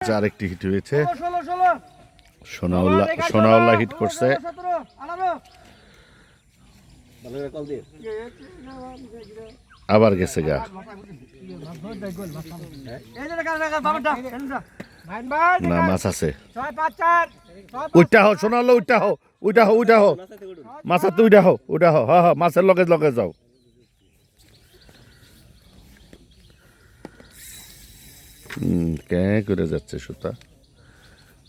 আরেকটি হিট হয়েছে। সোনাউল্লাহ হিট করছে। আবার গেছে গা না, মাছ আছে। উইটা হো সোনাউল্লাহ, উইটা হো মাছের তো উইটা হো হ্যাঁ মাছের লগে লগে যাও। কে করে যাচ্ছে সুতা।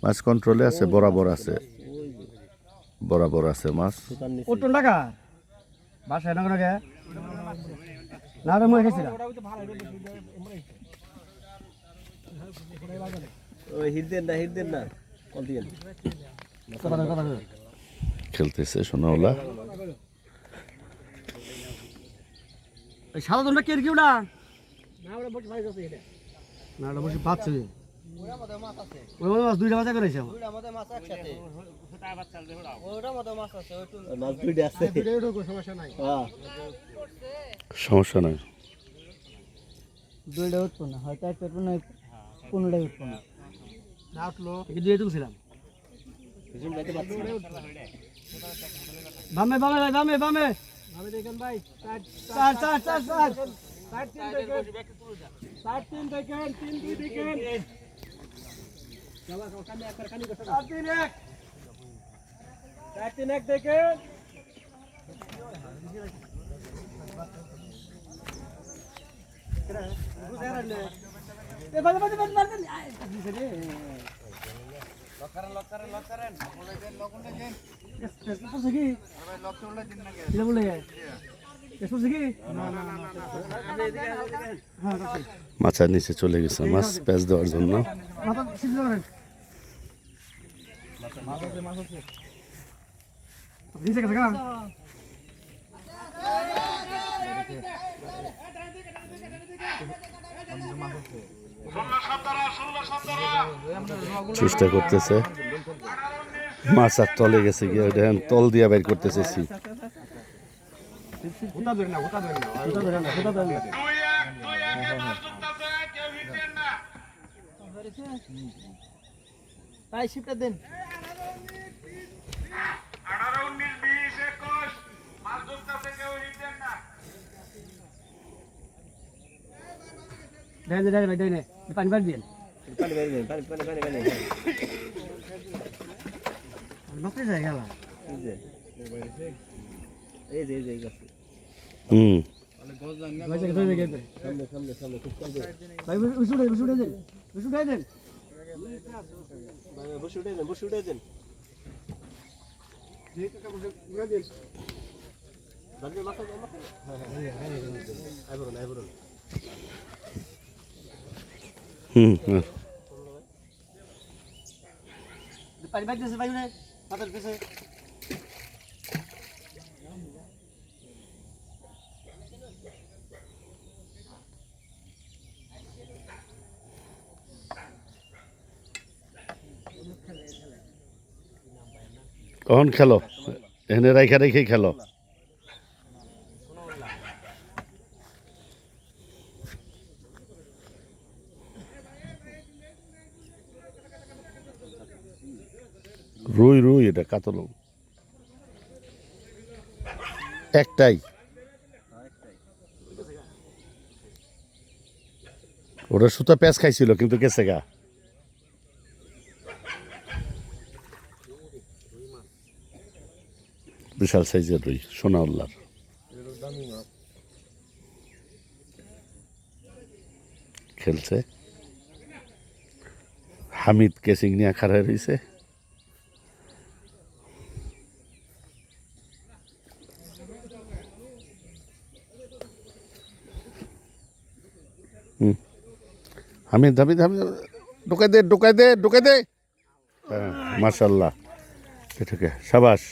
মাছ কন্ট্রোলে আছে, বরাবর আছে মাছ। টাকা বাসায় না করে না রে মই গেছিলাম ওই হিট দেন না কল দিয়েন খেলতেছে সোনাউল্লাহ। এই সাদা তোমরা কে কিউডা না ওরা বসে ভাই যাচ্ছে এটা না ওরা বসে পাচ্ছে ওই মাছ দুইটা বাজা করেছে দুইটা মধ্যে মাছ একসাথে ছোটা বাচ্চা দে ওটা মধ্যে মাছ আছে ওই মাছ দুইটা আছে দুইটা কোনো সমস্যা নাই হ্যাঁ সমস্যা নাই। দুইটা উৎপন্ন হয়তো একটা উৎপন্ন 15টা উৎপন্ন না উঠলো এই দুইটা তুলছিলাম কিছুম যাইতে পারছি বামে বামে দেখেন ভাই চার তিন দেখেন তিন দুই দেখেন চলা কানে একবার কানি করতে 4-3-1 দেখেন এ বাবা মারবেন লক করেন বলে দেন লক উল্টে দেন এসে কি ভাই লক উল্টে দিন না কি বলে এসে কি না মাছের নিচে চলে গেছে মাছ প্যাচ দেওয়ার জন্য। মাথা সিদ্ধ করেন মাছ আছে নিচে গেছে গা চেষ্টা করতেছে মাছ আর তলে গেছে গিয়ে দেখেন তল দিয়া বের করতেছে। তাই শিপটা দেন 18-19-20-21 মাছ ধরতেছে কেউ হিট দেন না। দেন পানি দিন নকলে যায় গেল এই যে গেছে সামনে খুব কম দে ভাই বসে দেন যে কাকা বসে দেন বাজে মাথা হ্যাঁ আইবরন পানি বাজতেছে ভাই না মাথার কাছে কখন খেলো এখানে রেখে খেলো। রুই এটা কাতল একটাই। ওরা সুতা প্যাঁচ খাইছিল কিন্তু গেছে গা। বিশাল সাইজের রুই সোনাউল্লাহর। খেলছে হামিদ কেসিং নিয়ে খাড়া রয়েছে। হামিদ ঢুকাই দে হ্যাঁ মাশাআল্লাহ, এটাকে সাবাস।